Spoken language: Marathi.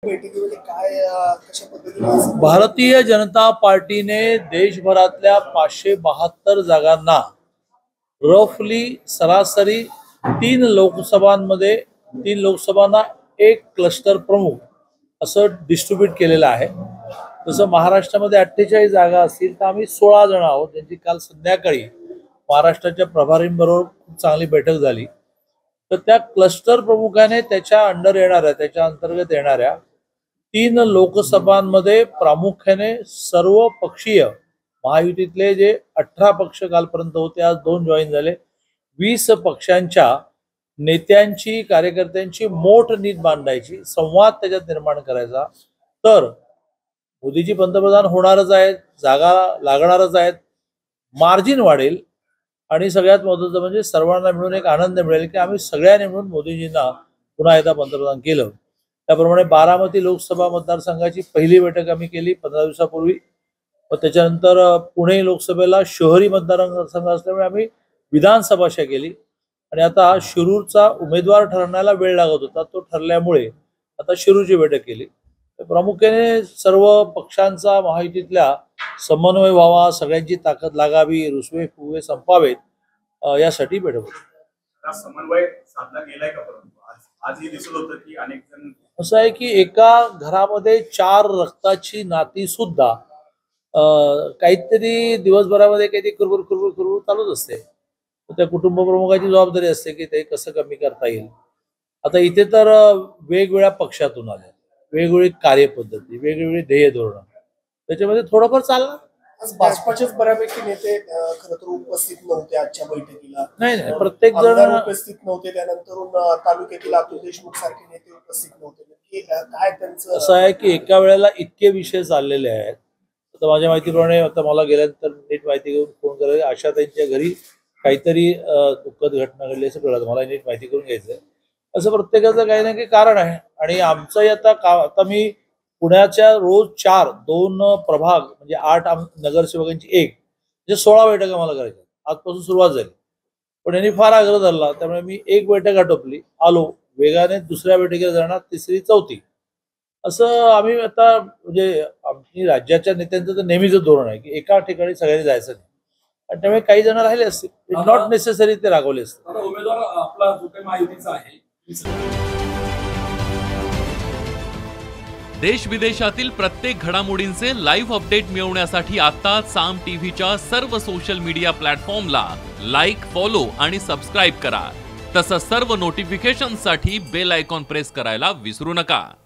बैठकीमध्ये काय कशा पद्धतीने भारतीय जनता पार्टीने देशभरातल्या 572 जागांना रफली सरासरी तीन लोकसभांना एक क्लस्टर प्रमुख असं डिस्ट्रीब्यूट केलेलं आहे। जसं महाराष्ट्रामध्ये 48 जागा असतील तर आम्ही 16 जण आहोत, ज्यांची काल संध्याकाळी महाराष्ट्राच्या प्रभारींबरोबर खूप चांगली बैठक झाली। तर त्या क्लस्टर प्रमुखाने त्याच्या अंतर्गत येणाऱ्या 3 लोकसभांमध्ये प्रामुख्याने सर्व पक्षीय महायुतीतले जे 18 पक्ष कालपर्यंत होते, आज 2 जॉईन झाले। 20 पक्षांच्या नेत्यांची कार्यकर्त्यांची मोठ नीत बांधायची, संवाद त्याच्यात निर्माण करायचा। तर मोदीजी पंतप्रधान होणारच आहेत, जागा लागणारच आहेत, मार्जिन वाढेल आणि सगळ्यात महत्त्वाचं म्हणजे सर्वांना मिळून एक आनंद मिळेल की आम्ही सगळ्यांनी मिळून मोदीजींना पुन्हा एकदा पंतप्रधान केलं। त्याप्रमाणे बारामती लोकसभा मतदारसंघाची पहिली बैठक आम्ही केली 15 दिवसापूर्वी। व त्याच्यानंतर पुणे लोकसभेला शहरी मतदारसंघ असल्यामुळे आम्ही विधानसभाशा केली आणि आता शिरूरचा उमेदवार ठरवण्याला वेळ लागत होता, तो ठरल्यामुळे आता शिरूरची बैठक केली। प्रामुख्याने सर्व पक्षांचा महायुतीतल्या समन्वय व्हावा, सगळ्यांची ताकद लागावी, रुसवे फुगवे संपावेत यासाठी बैठक होती। समन्वय साधला गेलाय का? आजही दिसत होतं की अनेक जण असं आहे की एका घरामध्ये 4 रक्ताची नाती सुद्धा काहीतरी दिवसभरामध्ये काहीतरी कुरबुर चालूच असते। त्या कुटुंब प्रमुखाची जबाबदारी असते की ते कसं कमी करता येईल। आता इथे तर वेगवेगळ्या पक्षातून आले, वेगवेगळी कार्यपद्धती, वेगवेगळी ध्येय धोरण, त्याच्यामध्ये थोडंफार चालणार। आज भाजपाचेच बऱ्यापैकी नेते खरं तर उपस्थित नव्हते आजच्या बैठकीला। नाही, प्रत्येक जण उपस्थित नव्हते, त्यानंतर तालुक्यातील अतुल देशमुख सारखे नेते उपस्थित नव्हते। काय त्यांचं असं आहे की एका वेळेला इतके विषय चाललेले आहेत। आता माझ्या माहितीप्रमाणे आता मला गेल्यानंतर नीट माहिती घेऊन फोन करायला, आशा त्यांच्या घरी काहीतरी दुःखद घटना घडली असं कळलं, मला नीट माहिती करून घ्यायचंय। असं प्रत्येकाचं काही ना काही कारण आहे आणि आमचंही आता मी पुण्याच्या रोज 2 प्रभाग म्हणजे 8 नगरसेवकांची एक म्हणजे 16 बैठका मला करायच्या, आजपासून सुरुवात झाली। पण यांनी फार आग्रह धरला, त्यामुळे मी एक बैठक आटोपली, आलो वेगाने दुसऱ्या बैठकीला जाणार, तिसरी, चौथी, असं आम्ही आता म्हणजे आमची राज्याच्या नेत्यांचं तर नेहमीच धोरण आहे की एका ठिकाणी सगळ्यांनी जायचं नाही आणि त्यामुळे काही जण राहिले असतील, इट नॉट नेसेसरी ते रागवले असतील। उमेदवार आपला जो काही महायुतीचा आहे, देश विदेशातील प्रत्येक घडामोडींचे लाईव्ह अपडेट मिळवण्यासाठी आता साम टीव्हीच्या सर्व सोशल मीडिया प्लॅटफॉर्मला लाईक, फॉलो आणि सबस्क्राईब करा। तसंच सर्व नोटिफिकेशनसाठी बेल आयकॉन प्रेस करायला विसरू नका।